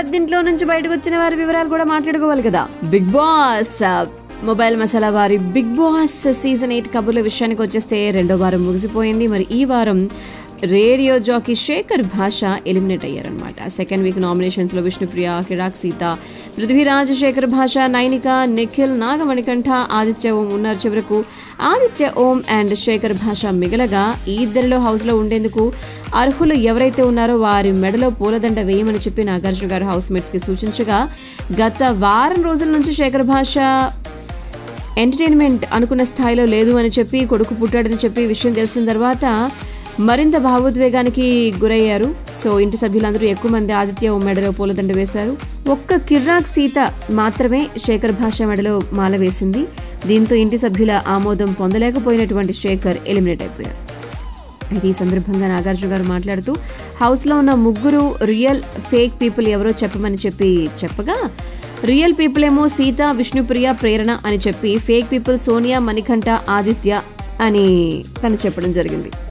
పెద్దింట్లో నుంచి బయటకు వచ్చిన వారి వివరాలు కూడా మాట్లాడుకోవాలి కదా. బిగ్ బాస్ మొబైల్ మసాలా వారి బిగ్ బాస్ సీజన్ 8 కబుర్ల విషయానికి వచ్చేస్తే 2వ వారం ముగిసిపోయింది. మరి ఈ వారం రేడియో జాకీ శేఖర్ భాష ఎలిమినేట్ అయ్యారనమాట. సెకండ్ వీక్ నామినేషన్స్ లో విష్ణుప్రియ, కిరాక్ సీత, పృథ్వీరాజ్, శేఖర్ భాష, నైనిక, నిఖిల్, నాగమణికంఠ, ఆదిత్య ఓం ఉన్నారు. చివరకు ఆదిత్య ఓం అండ్ శేఖర్ భాష మిగలగా ఈ ఇద్దరిలో హౌస్ లో ఉండేందుకు అర్హులు ఎవరైతే ఉన్నారో వారి మెడలో పూలదండ వేయమని చెప్పి నాగార్జున గారు హౌస్ మేట్స్ కి సూచించగా, గత వారం రోజుల నుంచి శేఖర్ భాష ఎంటర్టైన్మెంట్ అనుకున్న స్థాయిలో లేదు అని చెప్పి, కొడుకు పుట్టాడని చెప్పి విషయం తెలిసిన తర్వాత మరింత భావోద్వేగానికి గురయ్యారు. సో ఇంటి సభ్యులందరూ ఎక్కువ మంది ఆదిత్య మెడలో పూలదండ వేశారు. ఒక్క కిర్రాక్ సీత మాత్రమే శేఖర్ భాష మెడలో మాల వేసింది. దీంతో ఇంటి సభ్యుల ఆమోదం పొందలేకపోయినటువంటి శేఖర్ ఎలిమినేట్ అయిపోయారు. అయితే ఈ సందర్భంగా నాగార్జున గారు మాట్లాడుతూ హౌస్ లో ఉన్న 3 రియల్ ఫేక్ పీపుల్ ఎవరో చెప్పమని చెప్పగా, రియల్ పీపుల్ ఏమో సీత, విష్ణుప్రియ, ప్రేరణ అని చెప్పి, ఫేక్ పీపుల్ సోనియా, మణికంఠ, ఆదిత్య అని తను చెప్పడం జరిగింది.